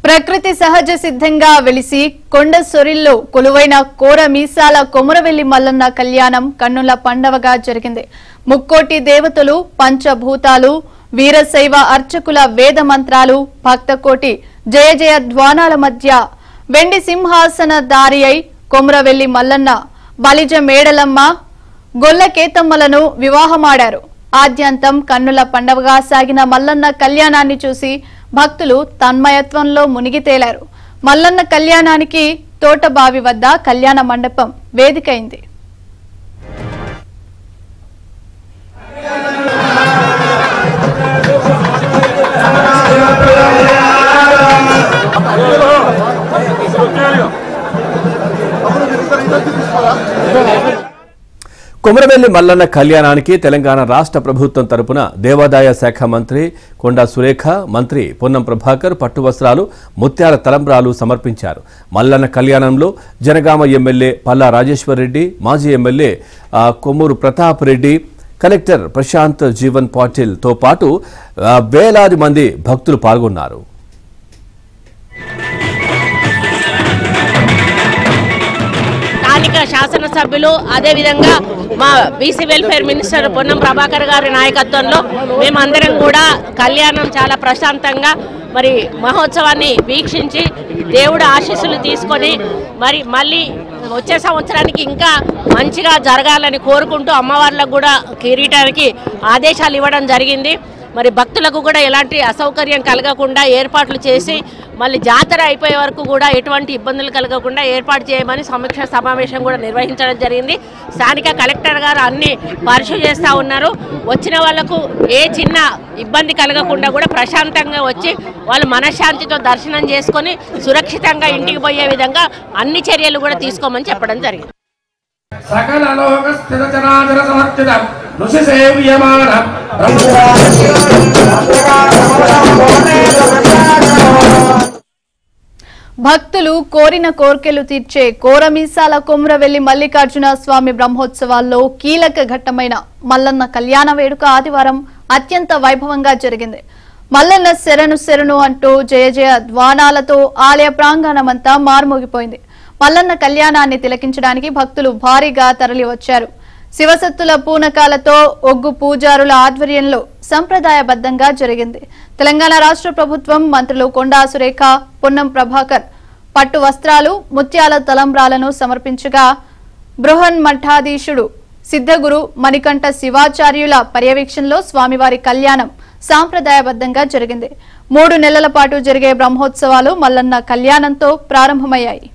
ప్రకృతి సహజ సిద్ధంగా వెలిసి కొండ సొరిల్లో కొలువైన కోర మీసాల కొమరవెల్లి మల్లన్న కళ్యాణం కన్నుల పండవగా జరిగింది. ముక్కోటి దేవతలు, పంచభూతాలు, వీరశైవ అర్చకుల వేద మంత్రాలు, భక్తకోటి జయ జయ ధ్వానాల మధ్య వెండి సింహాసన దారి అయి కొమరవెల్లి మల్లన్న, బలిజ మేడలమ్మ, గొల్లకేతమ్మలను వివాహమాడారు. ఆద్యంతం కన్నుల పండవగా సాగిన మల్లన్న కళ్యాణాన్ని చూసి భక్తులు తన్మయత్వంలో మునిగి తేలారు. మల్లన్న కళ్యాణానికి తోటబావి వద్ద కళ్యాణ మండపం వేదికైంది. కొమరవెల్లి మల్లన్న కళ్యాణానికి తెలంగాణ రాష్ట్ర ప్రభుత్వం తరపున దేవాదాయ శాఖ మంత్రి కొండా సురేఖ, మంత్రి పొన్నం ప్రభాకర్ పట్టు వస్త్రాలు, ముత్యాల తలంబ్రాలు సమర్పించారు. మల్లన్న కళ్యాణంలో జనగామ ఎమ్మెల్యే పల్లా రాజేశ్వర్ రెడ్డి, మాజీ ఎమ్మెల్యే కొమ్మూరు ప్రతాప్ రెడ్డి, కలెక్టర్ ప్రశాంత్ జీవన్ పాటిల్ తో పాటు వేలాది మంది భక్తులు పాల్గొన్నారు. శాసనసభ్యులు అదేవిధంగా మా BC welfare minister Ponnam Prabhakar గారి నాయకత్వంలో మేమందరం కూడా కళ్యాణం చాలా ప్రశాంతంగా మరి మహోత్సవాన్ని వీక్షించి దేవుడి ఆశీస్సులు తీసుకొని మరి మళ్ళీ వచ్చే సంవత్సరానికి ఇంకా మంచిగా జరగాలని కోరుకుంటూ అమ్మవార్లకు కూడా కిరీటానికి ఆదేశాలు ఇవ్వడం జరిగింది. మరి భక్తులకు కూడా ఎలాంటి అసౌకర్యం కలగకుండా ఏర్పాట్లు చేసి మళ్ళీ జాతర అయిపోయే వరకు కూడా ఎటువంటి ఇబ్బందులు కలగకుండా ఏర్పాటు చేయమని సమీక్ష సమావేశం కూడా నిర్వహించడం జరిగింది. స్థానిక కలెక్టర్ గారు అన్ని పరిశీలిస్తూ ఉన్నారు. వచ్చిన వాళ్లకు ఏ చిన్న ఇబ్బంది కలగకుండా కూడా ప్రశాంతంగా వచ్చి వాళ్ళు మనశ్శాంతితో దర్శనం చేసుకొని సురక్షితంగా ఇంటికి పోయే విధంగా అన్ని చర్యలు కూడా తీసుకోమని చెప్పడం జరిగింది. సకల లోక స్థిత చరాచర సమర్చితం ఋషి సేవ్యమానం భక్తులు కోరిన కోర్కెలు తీర్చే కోరమీసాల కొమరవెల్లి మల్లికార్జున స్వామి బ్రహ్మోత్సవాల్లో కీలక ఘట్టమైన మల్లన్న కళ్యాణ వేడుక ఆదివారం అత్యంత వైభవంగా జరిగింది. మల్లన్న శరణు శరణు అంటూ జయ జయ ధ్వానాలతో ఆలయ ప్రాంగణమంతా మార్మోగిపోయింది. మల్లన్న కళ్యాణాన్ని తిలకించడానికి భక్తులు భారీగా తరలి వచ్చారు. శివసత్తుల పూనకాలతో ఒగ్గు పూజారుల ఆధ్వర్యంలో సంప్రదాయబద్ధంగా జరిగింది. తెలంగాణ రాష్ట్ర ప్రభుత్వం మంత్రులు కొండా సురేఖ, పొన్నం ప్రభాకర్ పట్టు వస్త్రాలు, ముత్యాల తలంబ్రాలను సమర్పించగా బృహన్ మఠాధీశుడు సిద్ధగురు మణికంఠ శివాచార్యుల పర్యవేక్షణలో స్వామివారి కళ్యాణం సాంప్రదాయబద్ధంగా జరిగింది. 3 నెలల పాటు జరిగే బ్రహ్మోత్సవాలు మల్లన్న కళ్యాణంతో ప్రారంభమయ్యాయి.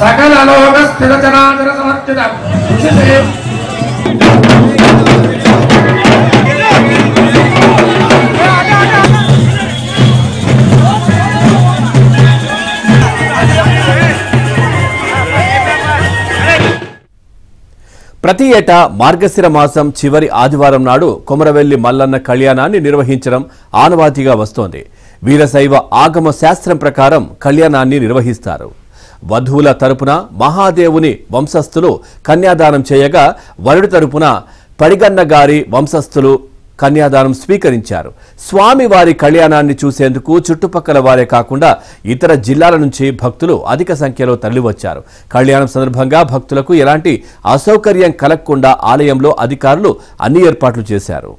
సకల లోక స్థిత చరాచర సమర్చితం ఋషి ప్రతి ఏటా మార్గశిర మాసం చివరి ఆదివారం నాడు కొమరవెల్లి మల్లన్న కళ్యాణాన్ని నిర్వహించడం ఆనవాయితీగా వస్తోంది. వీరశైవ ఆగమ శాస్త్రం ప్రకారం కళ్యాణాన్ని నిర్వహిస్తారు. వధువుల తరపున మహాదేవుని వంశస్థులు కన్యాదానం చేయగా వరుడి తరపున పడిగన్న గారి వంశస్థులు కన్యాదానం స్వీకరించారు. స్వామివారి కళ్యాణాన్ని చూసేందుకు చుట్టుపక్కల వారే కాకుండా ఇతర జిల్లాల నుంచి భక్తులు అధిక సంఖ్యలో తరలివచ్చారు. కళ్యాణం సందర్భంగా భక్తులకు ఎలాంటి అసౌకర్యం కలగకుండా ఆలయంలో అధికారులు అన్ని ఏర్పాట్లు చేశారు.